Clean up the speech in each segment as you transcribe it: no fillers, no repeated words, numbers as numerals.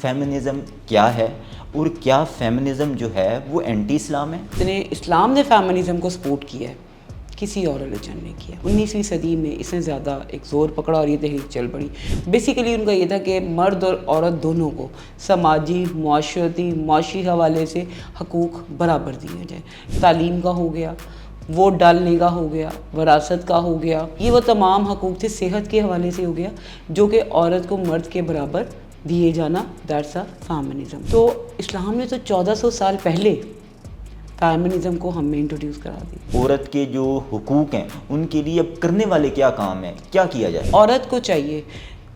Feminism کیا ہے اور کیا فیمنزم جو ہے وہ اینٹی اسلام ہے؟ اتنے اسلام نے فیمنزم کو سپورٹ کیا ہے، کسی اور ریلیجن نے کیا۔ 19ویں صدی میں اس نے زیادہ ایک زور پکڑا اور یہ تحریک چل پڑی۔ بیسیکلی ان کا یہ تھا کہ مرد اور عورت دونوں کو سماجی، معاشرتی، معاشی حوالے سے حقوق برابر دیے جائیں۔ تعلیم کا ہو گیا، ووٹ ڈالنے کا ہو گیا، وراثت کا ہو گیا، یہ وہ تمام حقوق تھے۔ صحت کے حوالے سے ہو گیا جو کہ عورت کو مرد کے برابر دیے جانا، دیٹس اے فیمنزم۔ تو اسلام نے تو 1400 سال پہلے فیمنزم کو ہم میں انٹروڈیوس کرا دی۔ عورت کے جو حقوق ہیں ان کے لیے اب کرنے والے کیا کام ہیں، کیا کیا جائے؟ عورت کو چاہیے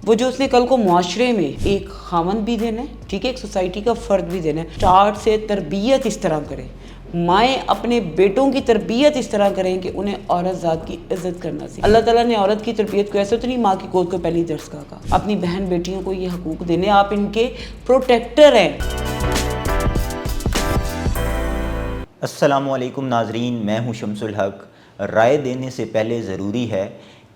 وہ جو اس نے کل کو معاشرے میں ایک خاوند بھی دینا ہے، ٹھیک ہے، ایک سوسائٹی کا فرد بھی دینا ہے، اسٹارٹ سے تربیت اس طرح کرے، مائیں اپنے بیٹوں کی تربیت اس طرح کریں کہ انہیں عورت ذات کی عزت کرنا سیکھیں۔ اللہ تعالیٰ نے عورت کی تربیت کو ایسے تو نہیں ماں کی گود کو پہلی درس کہا، اپنی بہن بیٹیوں کو یہ حقوق دینے، آپ ان کے پروٹیکٹر ہیں۔ السلام علیکم ناظرین، میں ہوں شمس الحق۔ رائے دینے سے پہلے ضروری ہے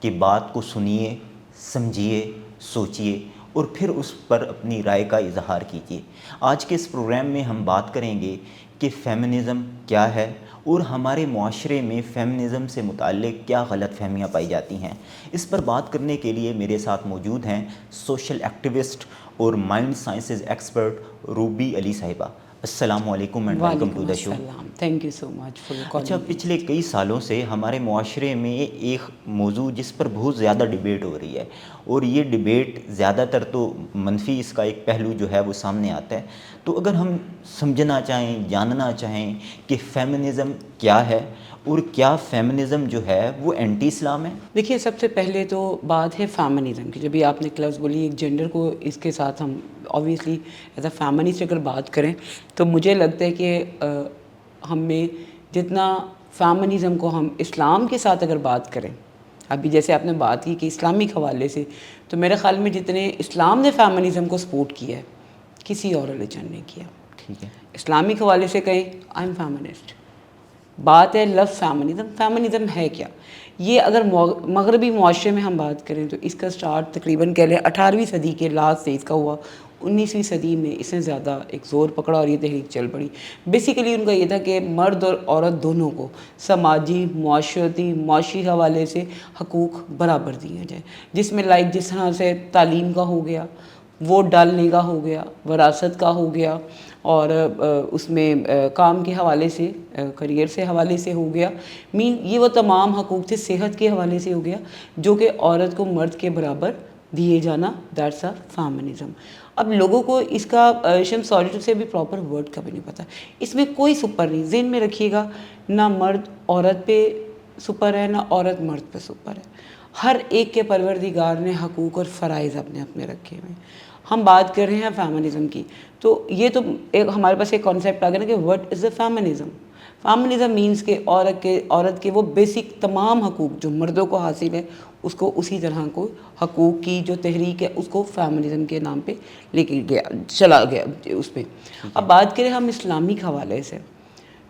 کہ بات کو سنیے، سمجھیے، سوچیے اور پھر اس پر اپنی رائے کا اظہار کیجیے۔ آج کے اس پروگرام میں ہم بات کریں گے کہ فیمنزم کیا ہے اور ہمارے معاشرے میں فیمنزم سے متعلق کیا غلط فہمیاں پائی جاتی ہیں۔ اس پر بات کرنے کے لیے میرے ساتھ موجود ہیں سوشل ایکٹیوسٹ اور mind sciences expert Rubi Ali صاحبہ۔ السلام علیکم and welcome to the show. Thank you so much for calling. اچھا، پچھلے کئی سالوں سے ہمارے معاشرے میں ایک موضوع جس پر بہت زیادہ ڈیبیٹ ہو رہی ہے، اور یہ ڈیبیٹ زیادہ تر تو منفی اس کا ایک پہلو جو ہے وہ سامنے آتا ہے۔ تو اگر ہم سمجھنا چاہیں، جاننا چاہیں کہ فیمنزم کیا ہے اور کیا فیمنزم جو ہے وہ اینٹی اسلام ہے؟ دیکھیے، سب سے پہلے تو بات ہے فیمنزم کی۔ جب بھی آپ نے لفظ بولی ایک جینڈر کو، اس کے ساتھ ہم آبویسلی ایز اے فیمنسٹ اگر بات کریں تو مجھے لگتا ہے کہ ہم میں جتنا فیمنزم کو ہم اسلام کے ساتھ اگر بات کریں، ابھی جیسے آپ نے بات کی کہ اسلامک حوالے سے، تو میرے خیال میں جتنے اسلام نے فیمنزم کو سپورٹ کیا ہے کسی اور ریلیجن نے کیا۔ ٹھیک ہے، اسلامک حوالے سے کہیں آئی ایم فیمنسٹ، بات ہے لفظ فیمنزم۔ فیمنزم ہے کیا؟ یہ اگر مغربی معاشرے میں ہم بات کریں تو اس کا سٹارٹ تقریباً کہہ لیں 18ویں صدی کے لاسٹ سے اس کا ہوا۔ 19ویں صدی میں اس نے زیادہ ایک زور پکڑا اور یہ تحریک چل پڑی۔ بیسیکلی ان کا یہ تھا کہ مرد اور عورت دونوں کو سماجی، معاشرتی، معاشی حوالے سے حقوق برابر دیے جائیں، جس میں جس طرح سے تعلیم کا ہو گیا، ووٹ ڈالنے کا ہو گیا، وراثت کا ہو گیا، اور اس میں کام کے حوالے سے، کریئر سے حوالے سے ہو گیا، یہ وہ تمام حقوق تھے۔ صحت کے حوالے سے ہو گیا جو کہ عورت کو مرد کے برابر دیے جانا، دیٹس اے فیمنزم۔ اب لوگوں کو اس کا سوری سے بھی پراپر ورڈ کا بھی نہیں پتہ۔ اس میں کوئی سپر نہیں، ذہن میں رکھیے گا، نہ مرد عورت پہ سپر ہے، نہ عورت مرد پہ سپر ہے۔ ہر ایک کے پروردگار نے حقوق اور فرائض اپنے رکھے ہوئے ہیں۔ ہم بات کر رہے ہیں فیمنزم کی، تو یہ تو ایک ہمارے پاس ایک کانسیپٹ آ گیا نا کہ what is a feminism. Feminism means کہ عورت کے وہ بیسک تمام حقوق جو مردوں کو حاصل ہے، اس کو اسی طرح کو حقوق کی جو تحریک ہے اس کو فیمنزم کے نام پہ لے کے چلا گیا اس پہ۔ اب بات کریں ہم اسلامک حوالے سے،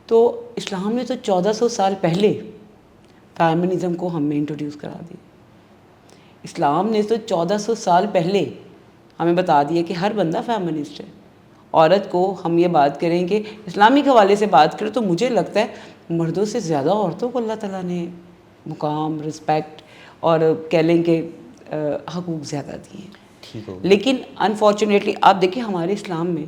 تو اسلام نے تو 1400 سال پہلے فیمنزم کو ہم میں انٹروڈیوس کرا دی۔ اسلام نے تو 1400 سال پہلے ہمیں بتا دیا کہ ہر بندہ فیمنسٹ ہے۔ عورت کو ہم یہ بات کریں کہ اسلامک حوالے سے بات کریں تو مجھے لگتا ہے مردوں سے زیادہ عورتوں کو اللہ تعالیٰ نے مقام، رسپیکٹ اور کہہ لیں کہ حقوق زیادہ دیے ہیں۔ ٹھیک ہو، لیکن انفارچونیٹلی آپ دیکھیں ہمارے اسلام میں،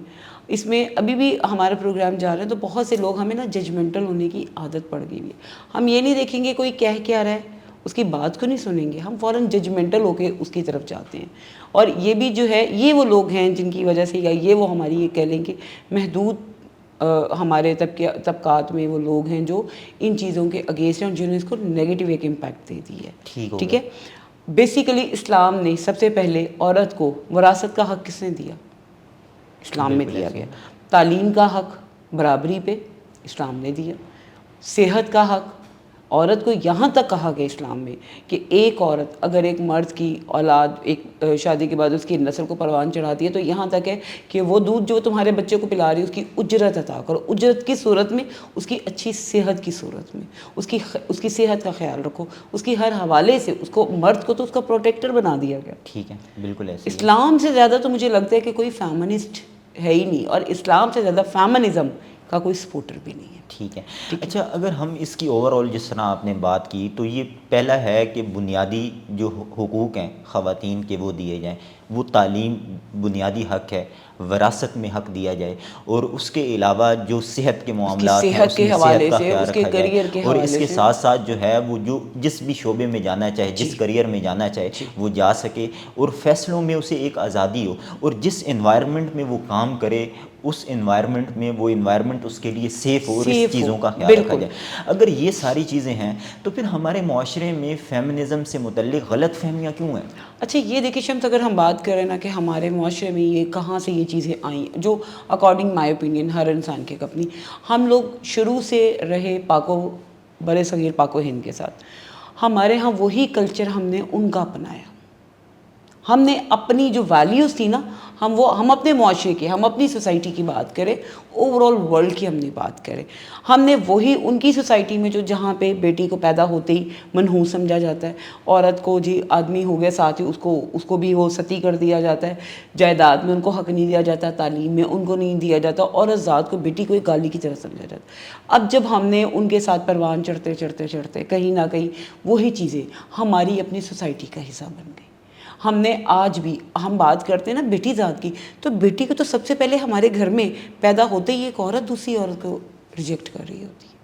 اس میں ابھی بھی ہمارا پروگرام جا رہا ہے تو بہت سے لوگ ہمیں نا ججمنٹل ہونے کی عادت پڑ گئی ہے۔ ہم یہ نہیں دیکھیں گے کوئی کہہ کیا رہا ہے، اس کی بات کو نہیں سنیں گے، ہم فوراً ججمنٹل ہو کے اس کی طرف جاتے ہیں۔ اور یہ بھی جو ہے، یہ وہ لوگ ہیں جن کی وجہ سے، یا یہ وہ ہماری یہ کہہ لیں کہ محدود ہمارے طبقات میں وہ لوگ ہیں جو ان چیزوں کے اگینسٹ ہیں اور جنہوں نے اس کو نیگیٹو ایک امپیکٹ دے دی ہے۔ ٹھیک ہے، بیسیکلی اسلام نے سب سے پہلے عورت کو وراثت کا حق کس نے دیا؟ اسلام میں دیا گیا۔ تعلیم کا حق برابری پہ اسلام نے دیا۔ صحت کا حق عورت کو یہاں تک کہا گیا اسلام میں کہ ایک عورت اگر ایک مرد کی اولاد ایک شادی کے بعد اس کی نسل کو پروان چڑھاتی ہے تو یہاں تک ہے کہ وہ دودھ جو تمہارے بچے کو پلا رہی ہے اس کی اجرت عطا کرو. اجرت کی صورت میں, اس کی اچھی صحت کی صورت میں, اس کی صحت کا خیال رکھو. اس کی ہر حوالے سے اس کو, مرد کو تو اس کا پروٹیکٹر بنا دیا گیا. ٹھیک ہے, بالکل ایسے اسلام سے زیادہ تو مجھے لگتا ہے کہ کوئی فیمنسٹ ہے ہی نہیں, اور اسلام سے زیادہ فیمنزم کا کوئی سپورٹر بھی نہیں ہے. ٹھیک ہے. اچھا, اگر ہم اس کی اوور آل جس طرح آپ نے بات کی تو یہ پہلا ہے کہ بنیادی جو حقوق ہیں خواتین کے وہ دیے جائیں. وہ تعلیم بنیادی حق ہے, وراثت میں حق دیا جائے, اور اس کے علاوہ جو صحت کے معاملات ہیں صحت اس کے میں حوالے صحت کا سے, خیال اس کے رکھا جائے, کریئر کے اور حوالے اس سے کے ساتھ ساتھ جو ہے وہ جو جس بھی شعبے میں جانا چاہے, جس کریئر میں جانا چاہے وہ جا سکے, اور فیصلوں میں اسے ایک آزادی ہو, اور جس انوائرمنٹ میں وہ کام کرے اس انوائرمنٹ میں وہ انوائرمنٹ اس کے لیے سیف ہو, اور اس چیزوں کا خیال رکھا جائے. اگر یہ ساری چیزیں ہیں تو پھر ہمارے معاشرے میں فیمنزم سے متعلق غلط فہمیاں کیوں ہیں؟ اچھا, یہ دیکھیے شمس, اگر ہم بات کریں نا کہ ہمارے معاشرے میں یہ کہاں سے یہ چیزیں آئیں, جو اکارڈنگ مائی اوپینین ہر انسان کی اپنی, ہم لوگ شروع سے رہے برے صغیر پاک و ہند کے ساتھ. ہمارے ہاں وہی کلچر ہم نے ان کا اپنایا. ہم نے اپنی جو ویلیوز تھی نا, ہم اپنے معاشرے کی, ہم اپنی سوسائٹی کی بات کریں, اوور آل ورلڈ کی ہم نے بات کریں, ہم نے وہی ان کی سوسائٹی میں جو جہاں پہ بیٹی کو پیدا ہوتے ہی منحوس سمجھا جاتا ہے, عورت کو جی آدمی ہو گیا ساتھ ہی اس کو بھی وہ ستی کر دیا جاتا ہے, جائیداد میں ان کو حق نہیں دیا جاتا, تعلیم میں ان کو نہیں دیا جاتا, عورت ذات کو بیٹی کو ایک گالی کی طرح سمجھا جاتا. اب جب ہم نے ان کے ساتھ پروان چڑھتے چڑھتے چڑھتے کہیں نہ کہیں وہی چیزیں ہماری اپنی سوسائٹی کا حصہ بن گئی. ہم نے آج بھی, ہم بات کرتے ہیں نا بیٹی ذات کی, تو بیٹی کو تو سب سے پہلے ہمارے گھر میں پیدا ہوتے ہی ایک عورت دوسری عورت کو ریجیکٹ کر رہی ہوتی ہے.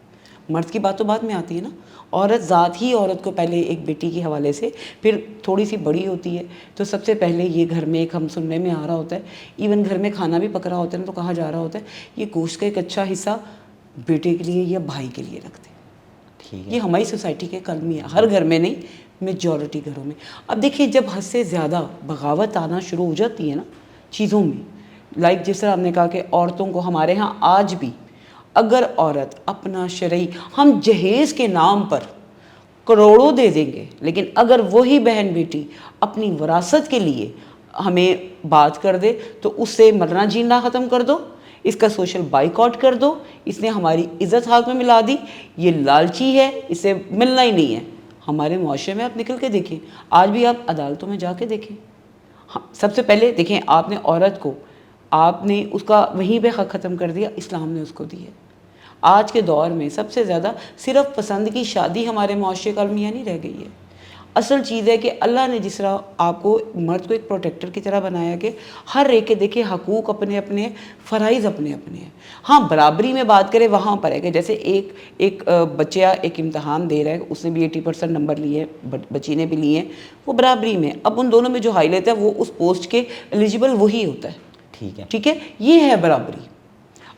مرد کی بات تو بعد میں آتی ہے نا, عورت ذات ہی عورت کو پہلے ایک بیٹی کے حوالے سے, پھر تھوڑی سی بڑی ہوتی ہے تو سب سے پہلے یہ گھر میں ایک ہم سننے میں آ رہا ہوتا ہے, ایون گھر میں کھانا بھی پک رہا ہوتا ہے نا, تو کہا جا رہا ہوتا ہے یہ گوشت کا ایک اچھا حصہ بیٹے کے لیے یا بھائی کے لیے رکھتے ہیں. یہ ہماری سوسائٹی کے کلمی ہے, ہر گھر میں نہیں, میجورٹی گھروں میں. اب دیکھیں جب حد سے زیادہ بغاوت آنا شروع ہو جاتی ہے نا چیزوں میں, لائک جس طرح ہم نے کہا کہ عورتوں کو ہمارے ہاں آج بھی اگر عورت اپنا شرعی, ہم جہیز کے نام پر کروڑوں دے دیں گے, لیکن اگر وہی بہن بیٹی اپنی وراثت کے لیے ہمیں بات کر دے تو اس سے مرنا جینا ختم کر دو, اس کا سوشل بائیکاٹ کر دو, اس نے ہماری عزت ہاتھ میں ملا دی, یہ لالچی ہے, اسے ملنا ہی نہیں ہے. ہمارے معاشرے میں آپ نکل کے دیکھیں, آج بھی آپ عدالتوں میں جا کے دیکھیں, سب سے پہلے دیکھیں آپ نے عورت کو, آپ نے اس کا وہیں پہ حق ختم کر دیا, اسلام نے اس کو دیا. آج کے دور میں سب سے زیادہ صرف پسند کی شادی ہمارے معاشرے کا المیہ نہیں رہ گئی ہے. اصل چیز ہے کہ اللہ نے جس طرح آپ کو, مرد کو ایک پروٹیکٹر کی طرح بنایا کہ ہر ایک کے دیکھے حقوق اپنے اپنے, فرائض اپنے اپنے ہیں. ہاں برابری میں بات کریں وہاں پر ہے کہ جیسے ایک بچہ ایک امتحان دے رہا ہے, اس نے بھی 80% نمبر لیے, بچی نے بھی لیے ہیں, وہ برابری میں. اب ان دونوں میں جو ہائی لیتا ہے وہ اس پوسٹ کے ایلیجیبل وہی ہوتا ہے. ٹھیک ہے, یہ ہے برابری.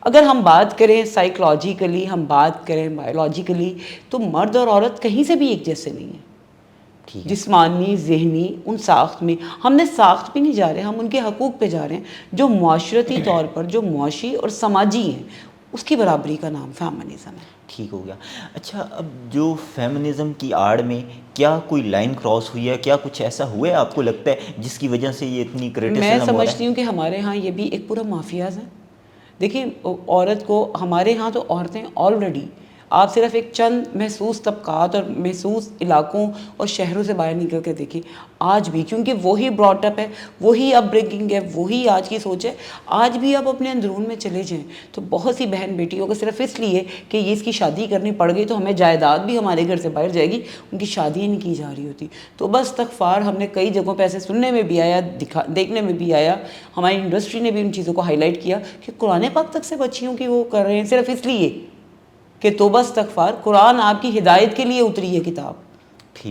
اگر ہم بات کریں سائیکلوجیکلی, ہم بات کریں بایولوجیکلی, تو مرد اور عورت کہیں سے بھی ایک جیسے نہیں ہیں. جسمانی, ذہنی, ان ساخت میں ہم نے ساخت پہ نہیں جا رہے, ہم ان کے حقوق پہ جا رہے ہیں جو معاشرتی طور پر جو معاشی اور سماجی ہیں, اس کی برابری کا نام فیمنزم ہے. ٹھیک ہو گیا. اچھا, اب جو فیمنزم کی آڑ میں کیا کوئی لائن کراس ہوئی ہے, کیا کچھ ایسا ہوا ہے آپ کو لگتا ہے جس کی وجہ سے یہ اتنی کریٹیسزم ہو رہا ہے؟ میں سمجھتی ہوں کہ ہمارے ہاں یہ بھی ایک پورا مافیاز ہے. دیکھیں عورت کو, ہمارے ہاں تو عورتیں آلریڈی, آپ صرف ایک چند محسوس طبقات اور محسوس علاقوں اور شہروں سے باہر نکل کے دیکھیں, آج بھی, کیونکہ وہی براٹ اپ ہے, وہی اپ برنگنگ ہے, وہی آج کی سوچ ہے, آج بھی آپ اپنے اندرون میں چلے جائیں تو بہت سی بہن بیٹیوں کو صرف اس لیے کہ یہ اس کی شادی کرنی پڑ گئی تو ہمیں جائیداد بھی ہمارے گھر سے باہر جائے گی, ان کی شادیاں نہیں کی جا رہی ہوتی. تو بس استغفار, ہم نے کئی جگہوں پہ ایسے سننے میں بھی آیا, دیکھنے میں بھی آیا, ہماری انڈسٹری نے بھی ان چیزوں کو ہائی لائٹ کیا کہ قرآن پاک تک سے بچیوں کی وہ کر رہے ہیں صرف اس لیے کہ توبہ استغفار. قرآن آپ کی ہدایت کے لیے اتری ہے کتاب,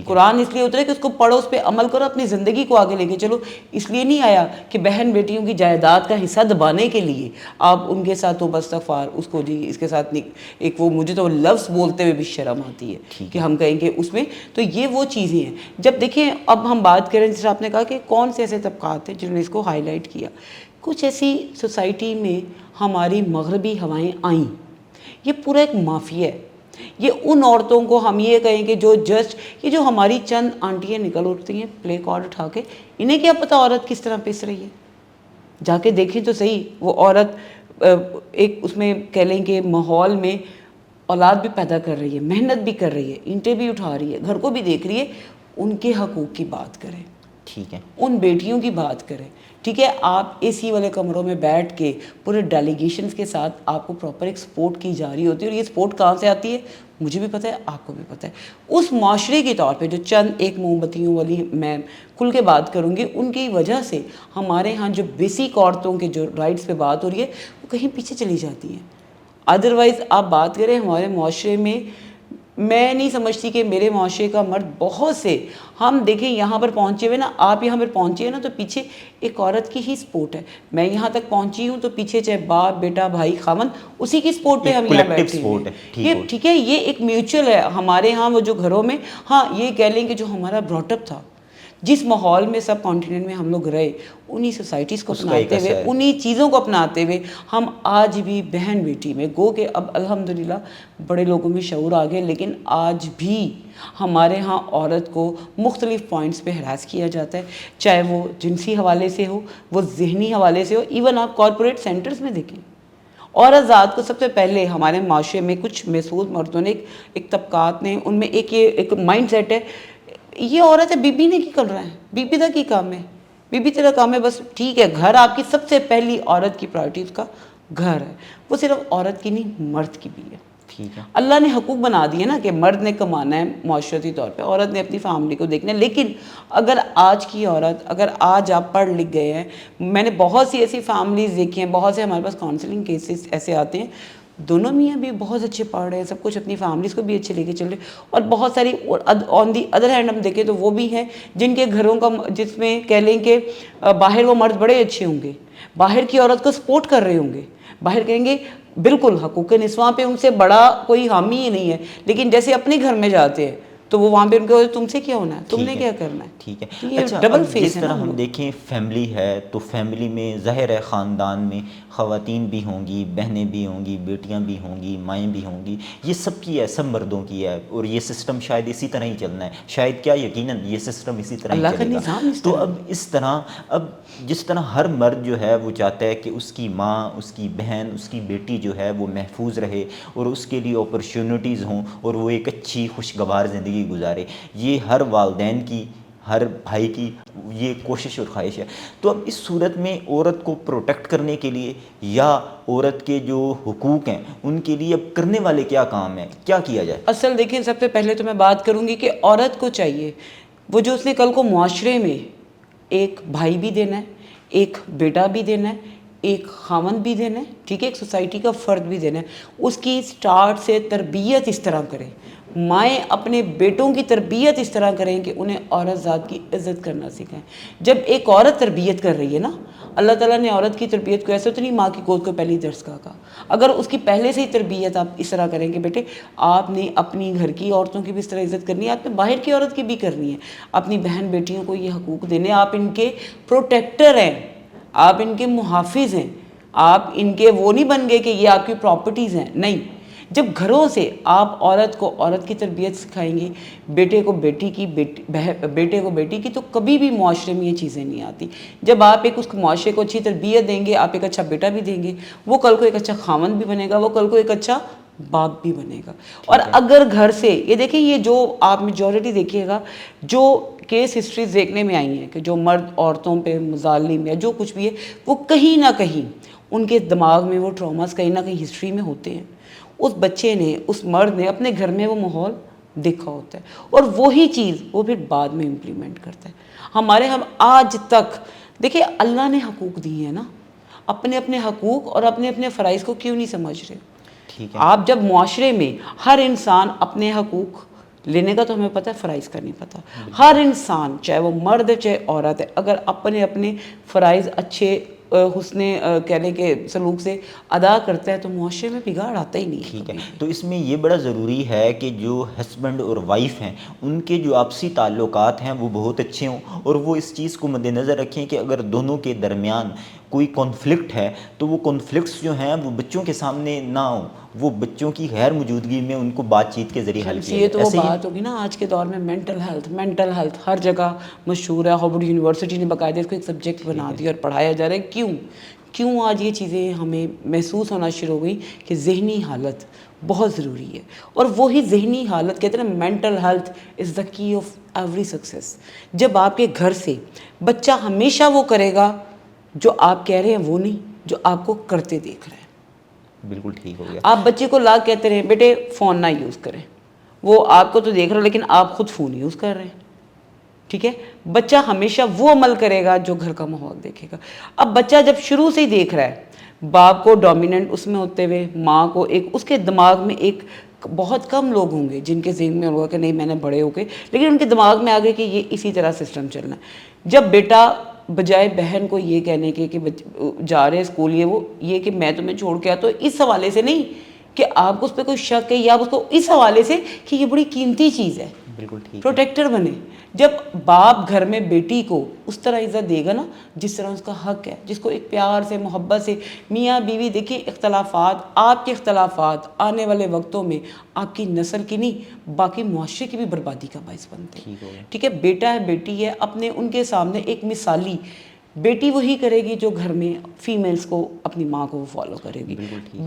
قرآن اس لیے اترے کہ اس کو پڑھو, اس پہ عمل کرو, اپنی زندگی کو آگے لے کے چلو. اس لیے نہیں آیا کہ بہن بیٹیوں کی جائیداد کا حصہ دبانے کے لیے آپ ان کے ساتھ توبہ استغفار, اس کو جی اس کے ساتھ ایک وہ, مجھے تو لفظ بولتے ہوئے بھی شرم آتی ہے کہ ہم کہیں کہ اس میں, تو یہ وہ چیزیں ہیں. جب دیکھیں اب ہم بات کریں, جیسے آپ نے کہا کہ کون سے ایسے طبقات ہیں جنہوں نے اس کو ہائی لائٹ کیا, کچھ ایسی سوسائٹی میں ہماری مغربی ہوائیں آئیں, یہ پورا ایک مافیا ہے. یہ ان عورتوں کو ہم یہ کہیں کہ جو جسٹ یہ جو ہماری چند آنٹیاں نکل اٹھتی ہیں پلے کارڈ اٹھا کے، انہیں کیا پتہ عورت کس طرح پس رہی ہے. جا کے دیکھیں تو صحیح، وہ عورت ایک اس میں کہہ لیں کہ ماحول میں اولاد بھی پیدا کر رہی ہے، محنت بھی کر رہی ہے، اینٹیں بھی اٹھا رہی ہے، گھر کو بھی دیکھ رہی ہے. ان کے حقوق کی بات کریں، ٹھیک ہے، ان بیٹیوں کی بات کریں. ٹھیک ہے، آپ اے سی والے کمروں میں بیٹھ کے پورے ڈیلیگیشنز کے ساتھ آپ کو پراپر ایک سپورٹ کی جا رہی ہوتی ہے، اور یہ سپورٹ کہاں سے آتی ہے مجھے بھی پتہ ہے، آپ کو بھی پتہ ہے. اس معاشرے کے طور پہ جو چند ایک موم بتیوں والی میں کھل کے بات کروں گی، ان کی وجہ سے ہمارے ہاں جو بیسک عورتوں کے جو رائٹس پہ بات ہو رہی ہے وہ کہیں پیچھے چلی جاتی ہیں. ادروائز آپ بات کریں ہمارے معاشرے میں، میں نہیں سمجھتی کہ میرے معاشرے کا مرد بہت سے، ہم دیکھیں یہاں پر پہنچے ہوئے نا، آپ یہاں پر پہنچے ہیں نا تو پیچھے ایک عورت کی ہی سپورٹ ہے. میں یہاں تک پہنچی ہوں تو پیچھے چاہے باپ بیٹا بھائی خاوند، اسی کی سپورٹ پہ ہم یہاں کولیکٹیو بیٹھے سپورٹ ہوئے ہے. ہیں. یہ ٹھیک ہے، یہ ایک میوچل ہے ہمارے ہاں. وہ جو گھروں میں ہاں یہ کہہ لیں کہ جو ہمارا براٹ اپ تھا، جس ماحول میں سب کانٹیننٹ میں ہم لوگ رہے، انہی سوسائٹیز کو اس کا ایک اپناتے ہوئے، اثر ہے. انہی چیزوں کو اپناتے ہوئے ہم آج بھی بہن بیٹی میں گو کہ اب الحمدللہ بڑے لوگوں میں شعور آ گئے، لیکن آج بھی ہمارے ہاں عورت کو مختلف پوائنٹس پہ ہراس کیا جاتا ہے، چاہے وہ جنسی حوالے سے ہو، وہ ذہنی حوالے سے ہو. ایون آپ کارپوریٹ سینٹرز میں دیکھیں، عورت ذات کو سب سے پہلے ہمارے معاشرے میں کچھ محسوس مردوں نے ایک طبقات نے ان میں ایک مائنڈ سیٹ ہے، یہ عورت ہے، بی بی نے کی کر رہا ہے، بی بی کا کی کام ہے، بی بی تیرا کام ہے بس. ٹھیک ہے، گھر آپ کی سب سے پہلی عورت کی پرائرٹی اس کا گھر ہے. وہ صرف عورت کی نہیں، مرد کی بھی ہے. ٹھیک ہے، اللہ نے حقوق بنا دیے نا کہ مرد نے کمانا ہے معاشرتی طور پہ، عورت نے اپنی فیملی کو دیکھنا ہے. لیکن اگر آج کی عورت، اگر آج آپ پڑھ لکھ گئے ہیں، میں نے بہت سی ایسی فیملیز دیکھی ہیں، بہت سے ہمارے پاس کاؤنسلنگ کیسز ایسے آتے ہیں، دونوں میاں بھی بہت اچھے پڑھ رہے ہیں، سب کچھ اپنی فیملیز کو بھی اچھے لے کے چل رہے ہیں، اور بہت ساری آن دی ادر ہینڈ ہم دیکھیں تو وہ بھی ہیں جن کے گھروں کا، جس میں کہہ لیں کہ باہر وہ مرد بڑے اچھے ہوں گے، باہر کی عورت کو سپورٹ کر رہے ہوں گے، باہر کہیں گے بالکل حقوق نسواں پہ ان سے بڑا کوئی حامی ہی نہیں ہے، لیکن جیسے اپنے گھر میں جاتے ہیں تو وہ وہاں پہ ان کو تم سے کیا ہونا ہے، تم نے کیا کرنا ہے. ٹھیک ہے. تو یہ اچھا، ڈبل اب فیس جس ہے نا طرح ہم ہم لوگ. دیکھیں فیملی ہے تو فیملی میں ظاہر ہے خاندان میں خواتین بھی ہوں گی، بہنیں بھی ہوں گی، بیٹیاں بھی ہوں گی، مائیں بھی ہوں گی، یہ سب کی ہے، سب مردوں کی ہے، اور یہ سسٹم شاید اسی طرح ہی چلنا ہے، شاید کیا یقیناً یہ سسٹم اسی طرح ہی اللہ کا چلے گا. نظام اس تو طرح اب اس طرح، اب جس طرح ہر مرد جو ہے وہ چاہتا ہے کہ اس کی ماں، اس کی بہن، اس کی بیٹی جو ہے وہ محفوظ رہے اور اس کے لیے اپرچونٹیز ہوں اور وہ ایک اچھی خوشگوار زندگی گزارے، یہ ہر والدین کی، ہر بھائی کی یہ کوشش اور خواہش ہے. تو اب اس صورت میں عورت کو پروٹیکٹ کرنے کے لیے یا عورت کے جو حقوق ہیں ان کے لیے اب کرنے والے کیا کام ہیں، کیا کیا جائے؟ اصل دیکھیں، سب سے پہلے تو میں بات کروں گی کہ عورت کو چاہیے وہ جو اس نے کل کو معاشرے میں ایک بھائی بھی دینا ہے، ایک بیٹا بھی دینا ہے، ایک خاوند بھی دینا ہے، ٹھیک ہے، ایک سوسائٹی کا فرد بھی دینا ہے، اس کی سٹارٹ سے تربیت اس طرح کریں. مائیں اپنے بیٹوں کی تربیت اس طرح کریں کہ انہیں عورت ذات کی عزت کرنا سکھائیں. جب ایک عورت تربیت کر رہی ہے نا، اللہ تعالیٰ نے عورت کی تربیت کو ایسے تو نہیں ماں کی گود کو پہلی درس کہا. اگر اس کی پہلے سے ہی تربیت آپ اس طرح کریں کہ بیٹے آپ نے اپنی گھر کی عورتوں کی بھی اس طرح عزت کرنی ہے، آپ نے باہر کی عورت کی بھی کرنی ہے، اپنی بہن بیٹیوں کو یہ حقوق دینے، آپ ان کے پروٹیکٹر ہیں، آپ ان کے محافظ ہیں، آپ ان کے وہ نہیں بن گئے کہ یہ آپ کی پراپرٹیز ہیں. نہیں، جب گھروں سے آپ عورت کو عورت کی تربیت سکھائیں گے، بیٹے کو بیٹی کی، بیٹے کو بیٹی کی، تو کبھی بھی معاشرے میں یہ چیزیں نہیں آتی. جب آپ ایک اس معاشرے کو اچھی تربیت دیں گے، آپ ایک اچھا بیٹا بھی دیں گے، وہ کل کو ایک اچھا خاوند بھی بنے گا، وہ کل کو ایک اچھا باپ بھی بنے گا. اور اگر گھر سے یہ دیکھیں، یہ جو آپ میجورٹی دیکھیے گا، جو کیس ہسٹریز دیکھنے میں آئی ہیں کہ جو مرد عورتوں پہ مظالم یا جو کچھ بھی ہے، وہ کہیں نہ کہیں ان کے دماغ میں وہ ٹراماز کہیں نہ کہیں ہسٹری میں ہوتے ہیں. اس بچے نے، اس مرد نے اپنے گھر میں وہ ماحول دیکھا ہوتا ہے، اور وہی چیز وہ پھر بعد میں امپلیمنٹ کرتا ہے. ہم آج تک دیکھیں، اللہ نے حقوق دیے ہیں نا، اپنے اپنے حقوق اور اپنے اپنے فرائض کو کیوں نہیں سمجھ رہے؟ ٹھیک ہے، آپ جب معاشرے میں ہر انسان اپنے حقوق لینے کا، تو ہمیں پتہ ہے فرائض کا نہیں پتہ. ہر انسان چاہے وہ مرد ہے چاہے عورت ہے، اگر اپنے اپنے فرائض اچھے حسن کہہ لیں کہ سلوک سے ادا کرتا ہے تو معاشرے میں بگاڑ آتا ہی نہیں ہے ٹھیک ہے. کبھی بھی. تو اس میں یہ بڑا ضروری ہے کہ جو ہسبینڈ اور وائف ہیں ان کے جو آپسی تعلقات ہیں وہ بہت اچھے ہوں، اور وہ اس چیز کو مد نظر رکھیں کہ اگر دونوں کے درمیان کوئی کانفلکٹ ہے تو وہ کانفلکٹس جو ہیں وہ بچوں کے سامنے نہ ہوں، وہ بچوں کی غیر موجودگی میں ان کو بات چیت کے ذریعے حل کیا یہ جائے. تو وہ ایسے ہی بات ہوگی نا آج کے دور میں مینٹل ہیلتھ ہر جگہ مشہور ہے. ہارورڈ یونیورسٹی نے باقاعدہ اس کو ایک سبجیکٹ بنا دیا اور پڑھایا جا رہا ہے. کیوں آج یہ چیزیں ہمیں محسوس ہونا شروع ہو گئی کہ ذہنی حالت بہت ضروری ہے. اور وہی ذہنی حالت کہتے ہیں نا مینٹل ہیلتھ از دا کی آف ایوری سکسیس. جب آپ کے گھر سے بچہ ہمیشہ وہ کرے گا جو آپ کہہ رہے ہیں وہ نہیں جو آپ کو کرتے دیکھ رہے ہیں. بالکل ٹھیک ہو گیا. آپ بچے کو لا کہتے رہے بیٹے فون نہ یوز کریں، وہ آپ کو تو دیکھ رہا لیکن آپ خود فون یوز کر رہے ہیں. ٹھیک ہے، بچہ ہمیشہ وہ عمل کرے گا جو گھر کا ماحول دیکھے گا. اب بچہ جب شروع سے ہی دیکھ رہا ہے باپ کو ڈومیننٹ اس میں ہوتے ہوئے، ماں کو ایک، اس کے دماغ میں ایک، بہت کم لوگ ہوں گے جن کے ذہن میں ہوگا کہ نہیں میں نے بڑے ہو کے، لیکن ان کے دماغ میں آ گئے کہ یہ اسی طرح سسٹم چلنا ہے. جب بیٹا بجائے بہن کو یہ کہنے کے کہ جا رہے اسکول یہ کہ میں تمہیں چھوڑ کے آیا، تو اس حوالے سے نہیں کہ آپ کو اس پہ کوئی شک ہے، یا آپ اس کو اس حوالے سے کہ یہ بڑی قیمتی چیز ہے، بالکل ٹھیک. پروٹیکٹر بنے. جب باپ گھر میں بیٹی کو اس طرح عزت دے گا نا جس طرح اس کا حق ہے، جس کو ایک پیار سے محبت سے، میاں بیوی دیکھیں اختلافات، آپ کے اختلافات آنے والے وقتوں میں آپ کی نسل کی نہیں باقی معاشرے کی بھی بربادی کا باعث بنتے ہیں. ٹھیک ہے، بیٹا ہے بیٹی ہے، اپنے ان کے سامنے ایک مثالی بیٹی وہی کرے گی جو گھر میں فیمیلز کو اپنی ماں کو وہ فالو کرے گی،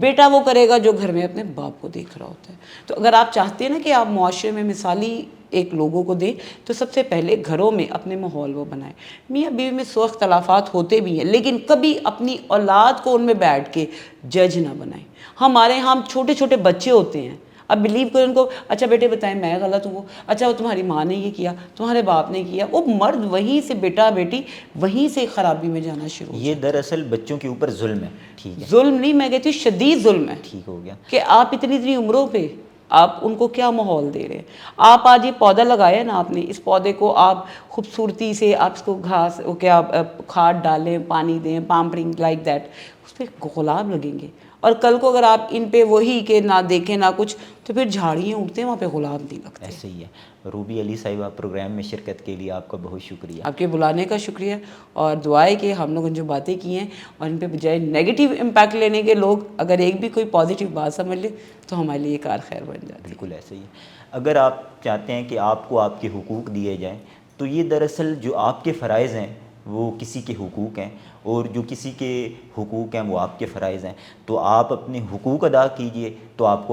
بیٹا وہ کرے گا جو گھر میں اپنے باپ کو دیکھ رہا ہوتا ہے. تو اگر آپ چاہتے ہیں نا کہ آپ معاشرے میں مثالی ایک لوگوں کو دیں تو سب سے پہلے گھروں میں اپنے ماحول وہ بنائیں. میاں بیوی میں 100 اختلافات ہوتے بھی ہیں لیکن کبھی اپنی اولاد کو ان میں بیٹھ کے جج نہ بنائیں. ہمارے یہاں چھوٹے چھوٹے بچے ہوتے ہیں، اب بلیو کریں ان کو، اچھا بیٹے بتائیں میں غلط ہوں، اچھا وہ تمہاری ماں نے یہ کیا، تمہارے باپ نے کیا، وہ مرد وہیں سے بیٹا بیٹی وہیں سے خرابی میں جانا شروع ہو یہ دراصل بچوں کے اوپر ظلم ہے. ٹھیک ہے، ظلم نہیں، میں کہتی ہوں شدید ظلم ہے. ٹھیک ہو گیا. کہ آپ اتنی عمروں پہ آپ ان کو کیا ماحول دے رہے ہیں. آپ آج یہ پودا لگایا نا آپ نے، اس پودے کو آپ خوبصورتی سے آپ اس کو گھاس کیا کھاد ڈالیں، پانی دیں، پامپرنگ لائک دیٹ، اس پہ گلاب لگیں گے. اور کل کو اگر آپ ان پہ وہی کہ نہ دیکھیں نہ کچھ تو پھر جھاڑیاں اٹھتے ہیں وہاں پہ گلاب نہیں لگتے. ایسے ہی ہے. روبی علی صاحبہ پروگرام میں شرکت کے لیے آپ کا بہت شکریہ. آپ کے بلانے کا شکریہ، اور دعا ہے کہ ہم لوگوں نے جو باتیں کی ہیں اور ان پہ بجائے نیگیٹو امپیکٹ لینے کے لوگ اگر ایک بھی کوئی پازیٹیو بات سمجھ لے تو ہمارے لیے یہ کار خیر بن جاتی ہے. بالکل ایسے ہی. اگر آپ چاہتے ہیں کہ آپ کو آپ کے حقوق دیے جائیں تو یہ دراصل جو آپ کے فرائض ہیں وہ کسی کے حقوق ہیں، اور جو کسی کے حقوق ہیں وہ آپ کے فرائض ہیں. تو آپ اپنے حقوق ادا کیجئے تو آپ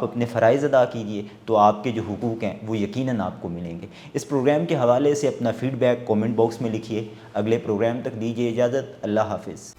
اپنے فرائض ادا کیجئے تو آپ کے جو حقوق ہیں وہ یقیناً آپ کو ملیں گے. اس پروگرام کے حوالے سے اپنا فیڈ بیک کومنٹ باکس میں لکھیے. اگلے پروگرام تک دیجیے اجازت. اللہ حافظ.